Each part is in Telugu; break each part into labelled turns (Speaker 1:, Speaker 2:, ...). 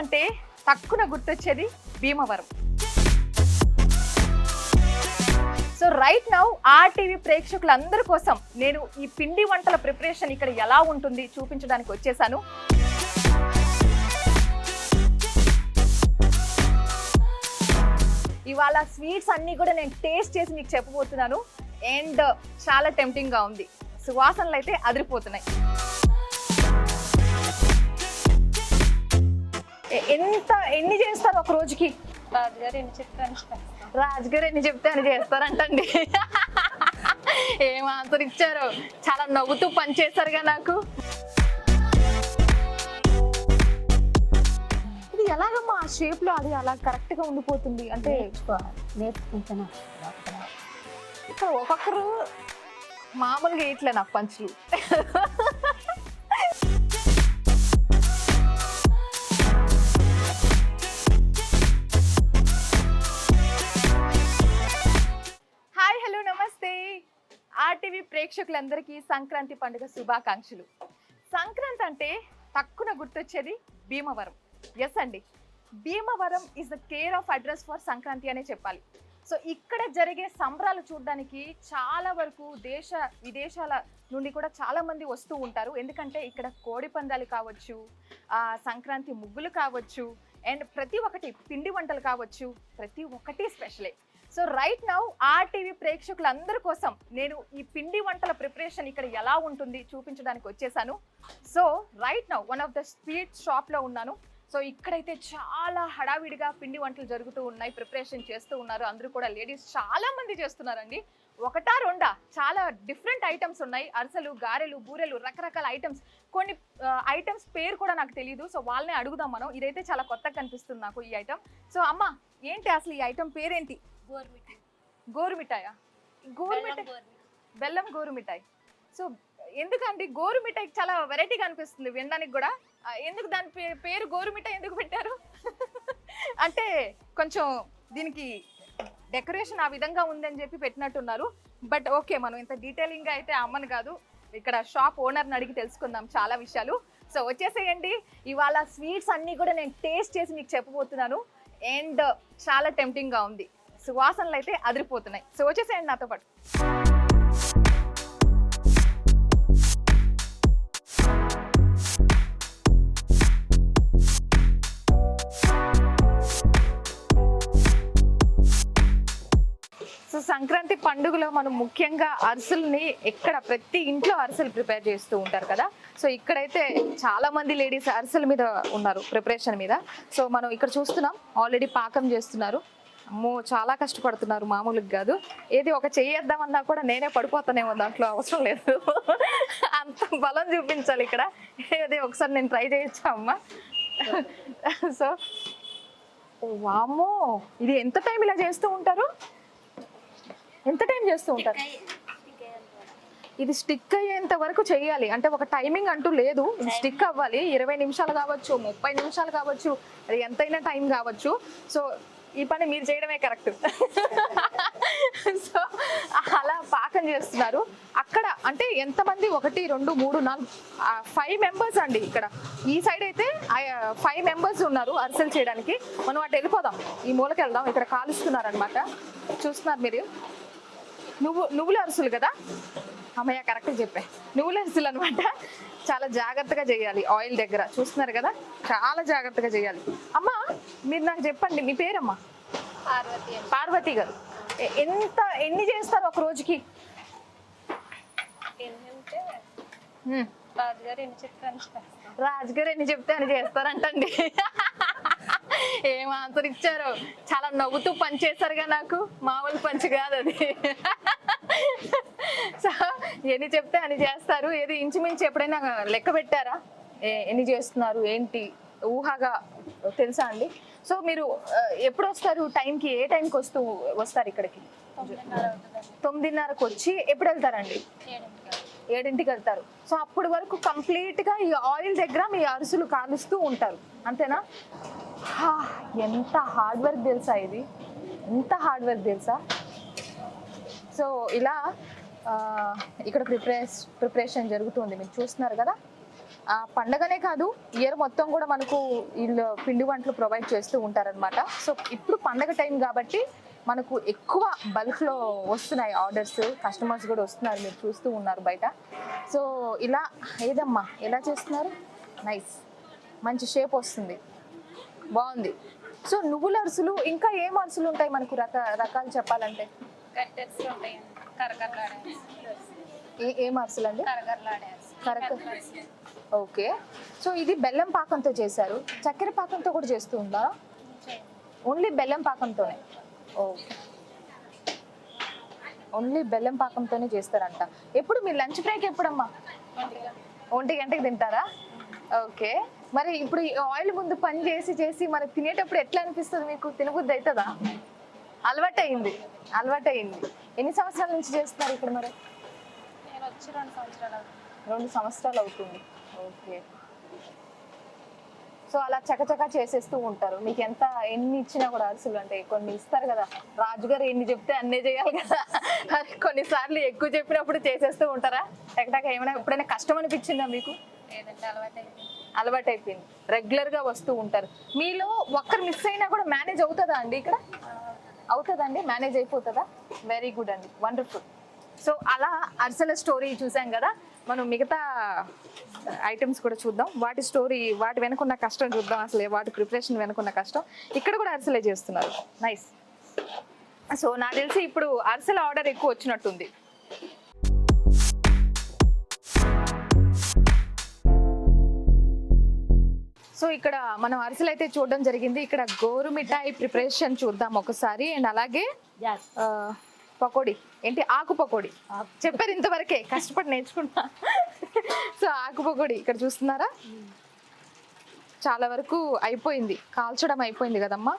Speaker 1: అంటే తక్కువ గుర్తొచ్చేది Bhimavaram. So right now RTV ప్రేక్షకులందరి కోసం నేను ఈ పిండి వంటల ప్రిపరేషన్ ఇక్కడ ఎలా ఉంటుంది చూపించడానికి వచ్చేసాను. ఇవాళ స్వీట్స్ అన్నీ కూడా నేను టేస్ట్ చేసి మీకు చెప్పబోతున్నాను. అండ్ చాలా టెంప్టింగ్గా ఉంది, సువాసనలు అయితే అదిరిపోతున్నాయి. ఎన్ని చేస్తారు ఒక రోజుకి?
Speaker 2: రాజుగారు
Speaker 1: ఎన్ని చెప్తే అని చేస్తారంటండి. ఏం ఆన్సర్ ఇచ్చారు, చాలా నవ్వుతూ పనిచేస్తారుగా నాకు. ఇది ఎలాగమ్మా ఆ షేప్ లో అది అలా కరెక్ట్ గా ఉండిపోతుంది అంటే?
Speaker 2: నేర్చుకుంటున్నా.
Speaker 1: ఇక్కడ ఒక్కొక్కరు మామూలుగా ఇట్లే నాకు పంచులు. నమస్తే ఆర్టీవీ ప్రేక్షకులందరికీ సంక్రాంతి పండుగ శుభాకాంక్షలు. సంక్రాంతి అంటే తక్కువ గుర్తొచ్చేది భీమవరం. ఎస్ అండి, Bhimavaram is the care of address for Sankranti అనే చెప్పాలి. సో ఇక్కడ జరిగే సంబరాలు చూడడానికి చాలా వరకు దేశ విదేశాల నుండి కూడా చాలా మంది వస్తూ ఉంటారు. ఎందుకంటే ఇక్కడ కోడి పందాలు కావచ్చు, సంక్రాంతి ముగ్గులు కావచ్చు, అండ్ ప్రతి ఒక్కటి పిండి వంటలు కావచ్చు, ప్రతి ఒక్కటి స్పెషలే. సో రైట్ నౌ ఆర్టీవీ ప్రేక్షకులందరి కోసం నేను ఈ పిండి వంటల ప్రిపరేషన్ ఇక్కడ ఎలా ఉంటుంది చూపించడానికి వచ్చేసాను. So right now one of the sweet షాప్లో ఉన్నాను. సో ఇక్కడైతే చాలా హడావిడిగా పిండి వంటలు జరుగుతూ ఉన్నాయి, ప్రిపరేషన్ చేస్తూ ఉన్నారు. అందరూ కూడా లేడీస్ చాలా మంది చేస్తున్నారండి. ఒకటా రెండా, చాలా డిఫరెంట్ ఐటమ్స్ ఉన్నాయి. అరిసెలు, గారెలు, బూరెలు, రకరకాల ఐటమ్స్. కొన్ని ఐటమ్స్ పేరు కూడా నాకు తెలియదు. సో వాళ్ళనే అడుగుదాం మనం. ఇదైతే చాలా కొత్తగా కనిపిస్తుంది నాకు ఈ ఐటమ్. సో అమ్మ, ఏంటి అసలు ఈ ఐటమ్ పేరేంటి? గోరు మిఠాయా? గోరు మిఠాయి, బెల్లం గోరు మిఠాయి. సో ఎందుకండి గోరు మిఠాయికి చాలా వెరైటీగా అనిపిస్తుంది వినడానికి కూడా. ఎందుకు దాని పేరు గోరు మిఠాయి ఎందుకు పెట్టారు? అంటే కొంచెం దీనికి డెకరేషన్ ఆ విధంగా ఉందని చెప్పి పెట్టినట్టున్నారు. బట్ ఓకే, మనం ఇంత డీటెయిలింగ్గా అయితే అమ్మను కాదు, ఇక్కడ షాప్ ఓనర్ని అడిగి తెలుసుకుందాం చాలా విషయాలు. సో వచ్చేసేయండి, ఇవాళ స్వీట్స్ అన్నీ కూడా నేను టేస్ట్ చేసి మీకు చెప్పబోతున్నాను. అండ్ చాలా టెంప్టింగ్గా ఉంది, సువాసనలు అయితే అదిరిపోతున్నాయి. సో వచ్చేసేయండి నాతో పాటు. సో సంక్రాంతి పండుగలో మనం ముఖ్యంగా అరిసెల్ని ఎక్కడ ప్రతి ఇంట్లో అరిసెలు ప్రిపేర్ చేస్తూ ఉంటారు కదా. సో ఇక్కడైతే చాలా మంది లేడీస్ అరిసెల మీద ఉన్నారు, ప్రిపరేషన్ మీద. సో మనం ఇక్కడ చూస్తున్నాం, ఆల్రెడీ పాకం చేస్తున్నారు. అమ్మో, చాలా కష్టపడుతున్నారు, మామూలుగా కాదు. ఏది ఒక చెయ్యేద్దామన్నా కూడా నేనే పడిపోతానేమో, దాంట్లో అవసరం లేదు, అంత బలం చూపించాలి ఇక్కడ. ఏది ఒకసారి నేను ట్రై చేయొచ్చా అమ్మ? సో వామ్మో, ఇది ఎంత టైం ఇలా చేస్తూ ఉంటారు? ఎంత టైం చేస్తూ ఉంటారు? ఇది స్టిక్ అయ్యేంత వరకు చేయాలి అంటే ఒక టైమింగ్ అంటూ లేదు. ఇది స్టిక్ అవ్వాలి. 20 నిమిషాలు కావచ్చు, 30 నిమిషాలు కావచ్చు, అది ఎంతైనా టైం కావచ్చు. సో ఈ పని మీరు చేయడమే కరెక్ట్. సో అలా పాకం చేస్తున్నారు. అక్కడ అంటే ఎంతమంది? 1 2 3 4 5 మెంబర్స్ అండి. ఇక్కడ ఈ సైడ్ అయితే 5 మెంబర్స్ ఉన్నారు అరిసెలు చేయడానికి. మనం అటు వెళ్ళిపోదాం, ఈ మూలకి వెళ్దాం. ఇక్కడ కాలుస్తున్నారు అనమాట, చూస్తున్నారు మీరు. నువ్వుల అరిసెలు కదా అమ్మయ్య, కరెక్ట్గా చెప్పా, నువ్వుల అరిసెలు అనమాట. చాలా జాగ్రత్తగా చేయాలి, ఆయిల్ దగ్గర చూస్తున్నారు కదా, చాలా జాగ్రత్తగా చేయాలి. అమ్మ మీరు నాకు చెప్పండి, మీ పేరమ్మా? పార్వతి గారు. ఎన్ని చేస్తారు ఒక రోజుకి? రాజుగారు ఎన్ని చెప్తే అని చేస్తారంటండి. ఏం ఆన్సర్ ఇచ్చారు, చాలా నవ్వుతూ పనిచేస్తారుగా నాకు, మామూలు పంచి కాదు అది. సో ఎన్ని చెప్తే అని చేస్తారు. ఏది ఇంచుమించు ఎప్పుడైనా లెక్క పెట్టారా ఎన్ని చేస్తున్నారు ఏంటి? ఊహగా తెలుసా అండి? సో మీరు ఎప్పుడు వస్తారు టైంకి? ఏ టైంకి వస్తారు ఇక్కడికి? 9:30కు వచ్చి ఎప్పుడు వెళ్తారండి? 7ంటికి వెళ్తారు. సో అప్పటి వరకు కంప్లీట్గా ఈ ఆయిల్ దగ్గర మీ అరిసెలు కాలుస్తూ ఉంటారు, అంతేనా? ఎంత హార్డ్ వర్క్ తెలుసా ఇది, ఎంత హార్డ్ వర్క్ తెలుసా. సో ఇలా ఇక్కడ ప్రిపరేషన్ జరుగుతుంది, మీరు చూస్తున్నారు కదా. పండగనే కాదు ఇయర్ మొత్తం కూడా మనకు వీళ్ళు పిండి వంటలు ప్రొవైడ్ చేస్తూ ఉంటారనమాట. సో ఇప్పుడు పండగ టైం కాబట్టి మనకు ఎక్కువ బల్క్లో వస్తున్నాయి ఆర్డర్స్, కస్టమర్స్ కూడా వస్తున్నారు, మీరు చూస్తూ ఉన్నారు బయట. సో ఇలా ఏదమ్మా ఎలా చేస్తున్నారు? నైస్, మంచి షేప్ వస్తుంది, బాగుంది. సో నువ్వుల అరుసులు ఇంకా ఏం అరుసులు ఉంటాయి మనకు రకాలు చెప్పాలంటే?
Speaker 2: గట్టెస్ ఉంటాయి, కరకరలాడే
Speaker 1: ఏం అరుసులు అండి?
Speaker 2: కరకరలాడే
Speaker 1: ఓకే. సో ఇది బెల్లం పాకంతో చేశారు, చక్కెర పాకంతో కూడా చేస్తూ ఉంటారా? ఓన్లీ బెల్లం పాకంతోనే? ఓకే, ఓన్లీ బెల్లం పాకంతోనే చేస్తారంట. ఎప్పుడు మీరు లంచ్ బ్రేక్ ఎప్పుడమ్మా? 1 గంటకి తింటారా? ఓకే. మరి ఇప్పుడు ఈ ఆయిల్ ముందు పని చేసి చేసి మనకి తినేటప్పుడు ఎట్లా అనిపిస్తుంది మీకు? తినబుద్ధి అవుతుందా? అలవాటైంది. ఎన్ని సంవత్సరాల నుంచి చేస్తున్నారు ఇక్కడ మరి?
Speaker 2: నేను వచ్చి 2 సంవత్సరాలు
Speaker 1: 2 సంవత్సరాలు అవుతుంది. ఓకే. సో అలా చకచకా చేసేస్తూ ఉంటారు. మీకు ఎన్ని ఇచ్చినా కూడా అరుసులు అంటే కొన్ని ఇస్తారు కదా, రాజుగారు ఎన్ని చెప్తే అన్నే చేయాలి కదా, కొన్నిసార్లు ఎక్కువ చెప్పినప్పుడు చేసేస్తూ ఉంటారా? టకటక ఏమైనా ఎప్పుడైనా కష్టం అనిపించిందా మీకు?
Speaker 2: లేదంటే
Speaker 1: అలవాటు అయిపోయింది, రెగ్యులర్ గా వస్తూ ఉంటారు. మీలో ఒక్కరు మిస్ అయినా కూడా మేనేజ్ అవుతుందా అండి ఇక్కడ? అవుతుందండి, మేనేజ్ అయిపోతుందా? వెరీ గుడ్ అండి, వండర్ఫుల్. సో అలా అరిసెల స్టోరీ చూసాం కదా, మనం మిగతా ఐటమ్స్ కూడా చూద్దాం. వాటి స్టోరీ, వాటి వెనుకున్న కష్టం చూద్దాం, అసలు వాటి ప్రిపరేషన్ వెనుకున్న కష్టం. ఇక్కడ కూడా అరిసెలే చేస్తున్నారు, నైస్. సో నాకు తెలిసి ఇప్పుడు అరిసెల ఆర్డర్ ఎక్కువ వచ్చినట్టుంది. సో ఇక్కడ మనం అరిసెలు అయితే చూడడం జరిగింది. ఇక్కడ గోరు మిఠాయి ప్రిపరేషన్ చూద్దాం ఒకసారి. అండ్ అలాగే పకోడీ, ఏంటి ఆకు పకోడీ చెప్పారు ఇంతవరకే, కష్టపడి నేర్చుకుంటా. సో ఆకు పకోడీ ఇక్కడ చూస్తున్నారా, చాలా వరకు అయిపోయింది, కాల్చడం అయిపోయింది కదమ్మా.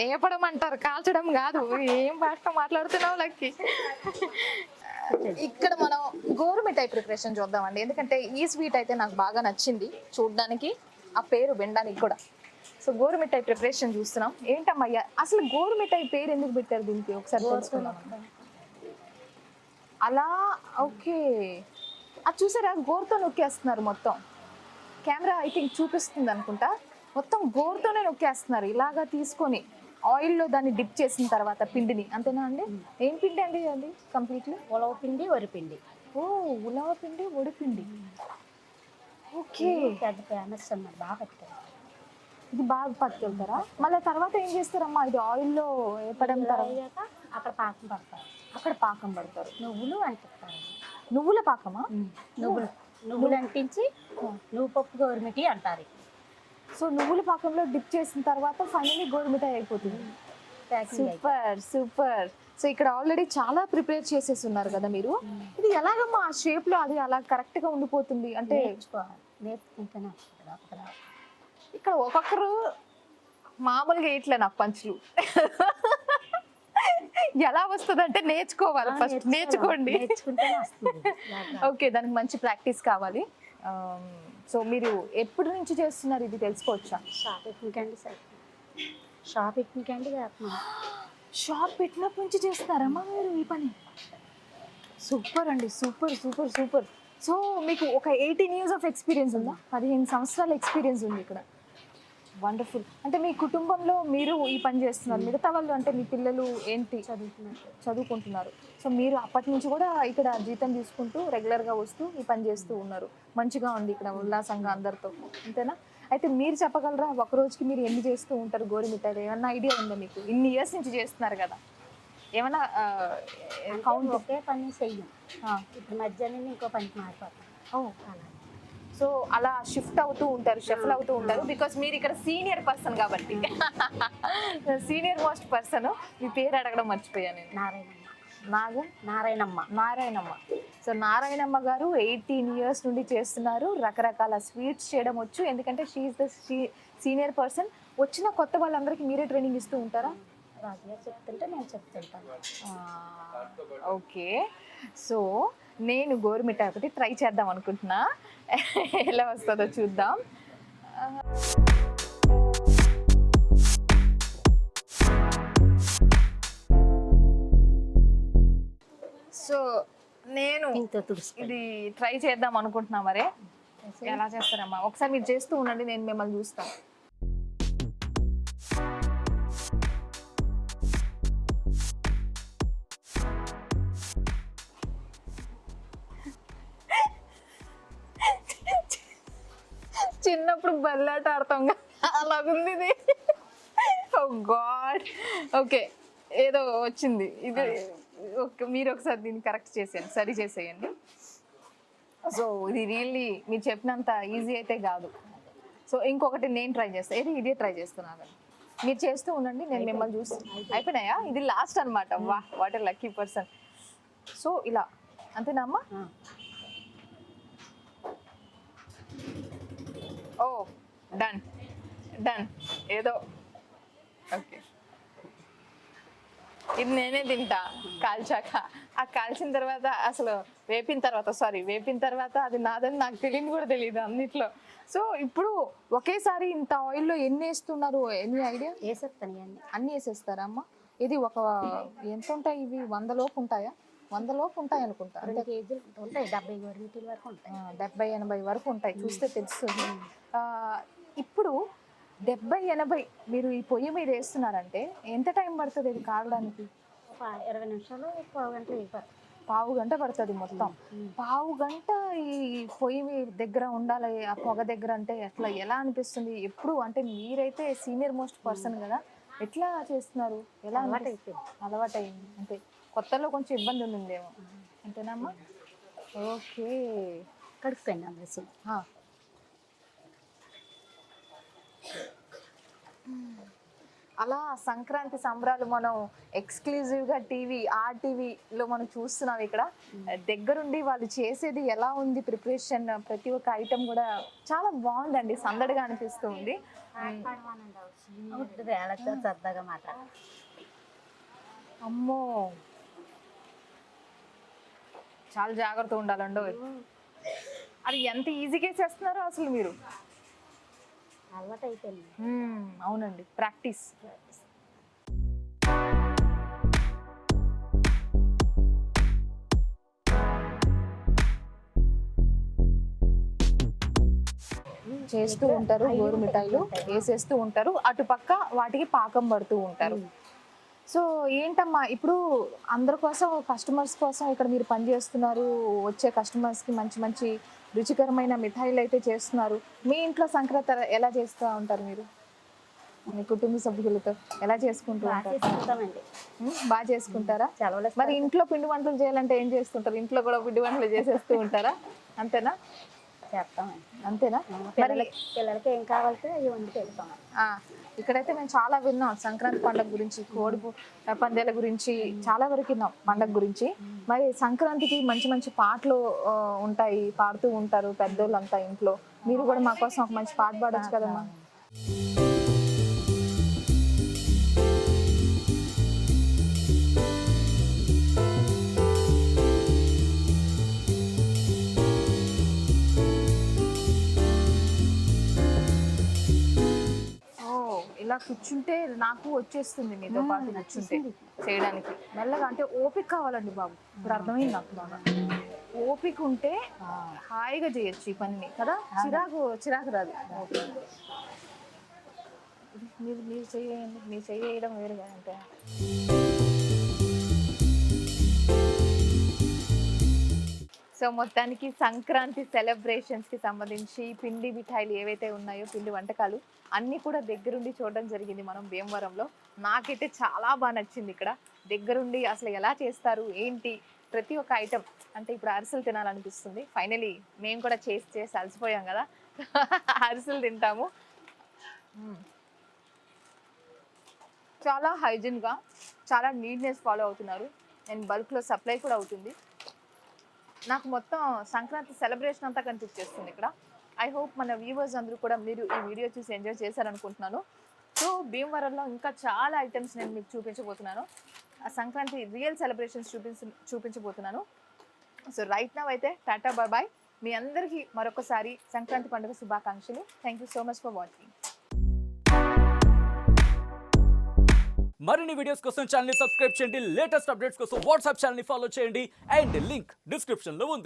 Speaker 1: ఏపడం అంటారు, కాల్చడం కాదు. ఏం భాష మాట్లాడుతున్నావు లక్కి? ఇక్కడ మనం గోరు మిఠాయి ప్రిపరేషన్ చూద్దామండి, ఎందుకంటే ఈ స్వీట్ అయితే నాకు బాగా నచ్చింది చూడడానికి, ఆ పేరు వినడానికి కూడా. సో గోరు మిఠాయి ప్రిపరేషన్ చూస్తున్నాం. ఏంటమ్మయ్యా అసలు గోరు మిఠాయి పేరు ఎందుకు పెట్టారు దీనికి? ఒకసారి తెలుసుకుందాం. అలా ఓకే, అది చూసారా, గోరుతో నొక్కేస్తున్నారు మొత్తం. కెమెరా ఐ థింక్ చూపిస్తుంది అనుకుంటా, మొత్తం గోరుతోనే నొక్కేస్తున్నారు ఇలాగా తీసుకొని ఆయిల్లో దాన్ని డిప్ చేసిన తర్వాత పిండిని, అంతేనా అండి? ఏం పిండి అండి అది కంప్లీట్లీ?
Speaker 2: ఉలవ పిండి, వరిపిండి.
Speaker 1: ఓ ఉలవ పిండి, వడిపిండి. ఓకే,
Speaker 2: పెద్ద ఫేమస్ అన్నమాట, బాగా పెట్టారు.
Speaker 1: ఇది బాగా పట్టుకెళ్తారా? మళ్ళీ తర్వాత ఏం చేస్తారమ్మా? ఇది ఆయిల్లో వేపడం తర్వాత
Speaker 2: అక్కడ పాకం పడతారు.
Speaker 1: అక్కడ పాకం పడతారు.
Speaker 2: నువ్వులు అంటిస్తారు.
Speaker 1: నువ్వుల పాకమా?
Speaker 2: నువ్వులు అంటించి నువ్వు పప్పు గోరుమిటి అంటారు.
Speaker 1: సో నువ్వుల పాకంలో డిప్ చేసిన తర్వాత ఫైనల్లీ గోరుమిఠాయి అయిపోతుంది. Super super. సో ఇక్కడ ఆల్రెడీ చాలా ప్రిపేర్ చేసేసి ఉన్నారు కదా మీరు. ఇది ఎలాగమ్మా ఆ షేప్ లో అది అలా కరెక్ట్ గా ఉండిపోతుంది అంటే?
Speaker 2: నేర్చుకుంటేనే
Speaker 1: ఇక్కడ ఒక్కొక్కరు మామూలుగా ఇట్లా నాకు పంచులు ఎలా వస్తుంది అంటే నేర్చుకోవాలి, ఫస్ట్ నేర్చుకోండి. ఓకే, దానికి మంచి ప్రాక్టీస్ కావాలి. సో మీరు ఎప్పటి నుంచి చేస్తున్నారు ఇది తెలుసుకోవచ్చా?
Speaker 2: షాప్
Speaker 1: పెట్టినప్పటి నుంచి చేస్తున్నారమ్మా మీరు ఈ పని? సూపర్ అండి, సూపర్ సూపర్ సూపర్. సో మీకు ఒక 18 years ఆఫ్ ఎక్స్పీరియన్స్ ఉందా? 15 సంవత్సరాల ఎక్స్పీరియన్స్ ఉంది ఇక్కడ. వండర్ఫుల్. అంటే మీ కుటుంబంలో మీరు ఈ పని చేస్తున్నారు, మిగతా వాళ్ళు అంటే మీ పిల్లలు ఏంటి చదువుకుంటున్నారు. సో మీరు అప్పటి నుంచి కూడా ఇక్కడ జీతం తీసుకుంటూ రెగ్యులర్గా వస్తూ ఈ పని చేస్తూ ఉన్నారు. మంచిగా ఉంది ఇక్కడ ఉల్లాసంగా అందరితో, అంతేనా? అయితే మీరు చెప్పగలరా ఒక రోజుకి మీరు ఎన్ని చేస్తూ ఉంటారు గోరు మిఠాయిలు? ఏమన్నా ఐడియా ఉందా మీకు? ఇన్ని ఇయర్స్ నుంచి చేస్తున్నారు కదా, ఏమన్నా
Speaker 2: కౌంట్? ఒకే పని చెయ్యం, ఇప్పుడు మధ్యాహ్నం ఇంకో పనికి మారిపోతాం.
Speaker 1: సో అలా షిఫ్ట్ అవుతూ ఉంటారు, షెఫ్లు అవుతూ ఉంటారు. బికాస్ మీరు ఇక్కడ సీనియర్ పర్సన్ కాబట్టి, సీనియర్ మోస్ట్ పర్సన్. మీ పేరు అడగడం మర్చిపోయాను నేను. నారాయణమ్మ. సో నారాయణమ్మ గారు 18 years నుండి చేస్తున్నారు. రకరకాల స్వీట్స్ చేయడం వచ్చు, ఎందుకంటే షీఈస్ ద సీనియర్ పర్సన్. వచ్చిన కొత్త వాళ్ళందరికీ మీరే ట్రైనింగ్ ఇస్తూ ఉంటారా?
Speaker 2: రాజుగారు చెప్తుంటే నేను చెప్తుంటాను.
Speaker 1: ఓకే. సో నేను గోరు మిఠాయి ఒకటి ట్రై చేద్దాం అనుకుంటున్నా, ఎలా వస్తుందో చూద్దాం. సో నేను
Speaker 2: దీంతో తుడుచుకో.
Speaker 1: ఇది ట్రై చేద్దాం అనుకుంటున్నా మరే. ఎలా చేస్తారమ్మా ఒకసారి మీరు చేస్తూ ఉండండి, నేను మిమ్మల్ని చూస్తాను. చిన్నప్పుడు బల్లాట ఆడతాం అలాగుంది ఇది. ఓ గాడ్. ఓకే, ఏదో వచ్చింది ఇది. ఓకే, మీరు ఒకసారి దీన్ని కరెక్ట్ చేసేయండి, సరి చేసేయండి. సో ఇది రియల్లీ మీరు చెప్పినంత ఈజీ అయితే కాదు. సో ఇంకొకటి నేను ట్రై చేస్తాను, ఇదే ట్రై చేస్తున్నాను. మీరు చేస్తూ ఉండండి, నేను మిమ్మల్ని చూసి. అయిపోయినాయా? ఇది లాస్ట్ అనమాట. వా, what a lucky person. So ఇలా అంతేనా అమ్మా? ఓ డన్ డన్. ఏదో ఓకే, ఇది నేనే తింటా కాల్చాక. ఆ కాల్చిన తర్వాత అసలు వేపిన తర్వాత అది నాదని నాకు తెలియదు కూడా తెలియదు అన్నిట్లో. సో ఇప్పుడు ఒకేసారి ఇంత ఆయిల్లో ఎన్ని వేస్తున్నారు? ఎన్ని ఐడియా?
Speaker 2: వేసేస్తాను ఇవన్నీ.
Speaker 1: అన్ని వేసేస్తారా అమ్మ? ఇది ఒక ఎంత ఉంటాయి ఇవి? 100 లోపు ఉంటాయా? 100 లోపు ఉంటాయి అనుకుంటా.
Speaker 2: 2 కేజీలు ఉంటాయి, 70 వరకు ఉంటాయి.
Speaker 1: 70-80 వరకు ఉంటాయి, చూస్తే తెలుస్తుంది. ఇప్పుడు 70-80 మీరు ఈ పొయ్యి మీద వేస్తున్నారంటే ఎంత టైం పడుతుంది ఇది కాగడానికి?
Speaker 2: ఒక 20 నిమిషాలు, పావు గంట అయిపోతుంది.
Speaker 1: పావు గంట పడుతుంది మొత్తం. పావు గంట ఈ పొయ్యి మీ దగ్గర ఉండాలి, ఆ పొగ దగ్గర అంటే ఎట్లా, ఎలా అనిపిస్తుంది? ఎప్పుడు అంటే మీరైతే సీనియర్ మోస్ట్ పర్సన్ కదా, ఎట్లా చేస్తున్నారు? ఎలా అలవాటు అయింది అంటే కొత్తలో కొంచెం ఇబ్బంది ఉందేమో అంతేనమ్మా? ఓకే,
Speaker 2: కడుక్కోండి అమ్మేసి.
Speaker 1: అలా సంక్రాంతి సంబరాలు మనం ఎక్స్క్లూజివ్గా టీవీలో మనం చూస్తున్నాం. ఇక్కడ దగ్గరుండి వాళ్ళు చేసేది ఎలా ఉంది ప్రిపరేషన్, ప్రతి ఒక్క ఐటమ్ కూడా చాలా బాగుందండి, సందడిగా అనిపిస్తూ ఉంది.
Speaker 2: సరదాగా మాట్లాడ.
Speaker 1: అమ్మో, చాలా జాగ్రత్తగా ఉండాలండి. అది ఎంత ఈజీగా చేస్తున్నారో అసలు మీరు.
Speaker 2: అలవాటు అయిపోయింది.
Speaker 1: అవునండి, ప్రాక్టీస్. చేస్తూ ఉంటారు, గోరు మిఠాయిలు వేసేస్తూ ఉంటారు, అటుపక్క వాటికి పాకం పడుతూ ఉంటారు. సో ఏంటమ్మా ఇప్పుడు అందరి కోసం, కస్టమర్స్ కోసం ఇక్కడ మీరు పనిచేస్తున్నారు, వచ్చే కస్టమర్స్కి మంచి మంచి రుచికరమైన మిఠాయిలు అయితే చేస్తున్నారు. మీ ఇంట్లో సంక్రాంతి ఎలా చేస్తూ ఉంటారు మీరు? మీ కుటుంబ సభ్యులతో ఎలా చేసుకుంటూ ఉంటారు? బాగా చేసుకుంటారా? మరి ఇంట్లో పిండి వంటలు చేయాలంటే ఏం చేస్తుంటారు? ఇంట్లో కూడా పిండి వంటలు చేసేస్తూ ఉంటారా? అంతేనా?
Speaker 2: చేస్తామండి.
Speaker 1: అంతేనా?
Speaker 2: పిల్లలకి ఏం కావాలంటే అవి వండి పెడతాం.
Speaker 1: ఇక్కడైతే మేము చాలా విన్నాం సంక్రాంతి పండుగ గురించి, కోడి పందాల గురించి చాలా వరకు విన్నాం పండుగ గురించి. మరి సంక్రాంతికి మంచి మంచి పాటలు ఉంటాయి, పాడుతూ ఉంటారు పెద్దోళ్ళంతా ఇంట్లో. మీరు కూడా మా కోసం ఒక మంచి పాట పాడొచ్చు కదమ్మా? ఇలా కూర్చుంటే నాకు వచ్చేస్తుంది మీతో పాటు కూర్చుంటే చేయడానికి. మెల్లగా అంటే ఓపిక కావాలండి బాబు, ఇప్పుడు అర్థమైంది నాకు బాగా. ఓపిక ఉంటే హాయిగా చేయొచ్చు ఈ పనిని కదా, చిరాకు రాదు. మీరు చేయండి, మీరు చేయడం వేరుగా అంటే. సో మొత్తానికి సంక్రాంతి సెలబ్రేషన్స్కి సంబంధించి పిండి మిఠాయిలు ఏవైతే ఉన్నాయో, పిండి వంటకాలు అన్నీ కూడా దగ్గరుండి చూడడం జరిగింది మనం భీమవరంలో. నాకైతే చాలా బాగా నచ్చింది ఇక్కడ దగ్గరుండి అసలు ఎలా చేస్తారు ఏంటి ప్రతి ఒక్క ఐటమ్. అంటే ఇప్పుడు అరిసెలు తినాలనిపిస్తుంది. ఫైనలీ మేము కూడా చేసి అలసిపోయాం కదా, అరిసెలు తింటాము. చాలా హైజీన్గా, చాలా నీట్నెస్ ఫాలో అవుతున్నారు అండ్ బల్క్లో సప్లై కూడా అవుతుంది. నాకు మొత్తం సంక్రాంతి సెలబ్రేషన్ అంతా కనిపించేస్తుంది ఇక్కడ. ఐ హోప్ మన వ్యూవర్స్ అందరూ కూడా మీరు ఈ వీడియో చూసి ఎంజాయ్ చేశారనుకుంటున్నాను. సో భీమవరంలో ఇంకా చాలా ఐటమ్స్ నేను మీకు చూపించబోతున్నాను, ఆ సంక్రాంతి రియల్ సెలబ్రేషన్స్ చూపించబోతున్నాను. సో రైట్ నౌ అయితే టాటా బాయ్. మీ అందరికీ మరొకసారి సంక్రాంతి పండుగ శుభాకాంక్షలు. Thank you so much for watching.
Speaker 3: మరిన్ని వీడియోస్ కోసం ఛానల్ ని సబ్స్క్రైబ్ చేయండి, లేటెస్ట్ అప్డేట్స్ కోసం వాట్సాప్ ఛానల్ ని ఫాలో చేయండి అండ్ లింక్ డిస్క్రిప్షన్ లో ఉంది.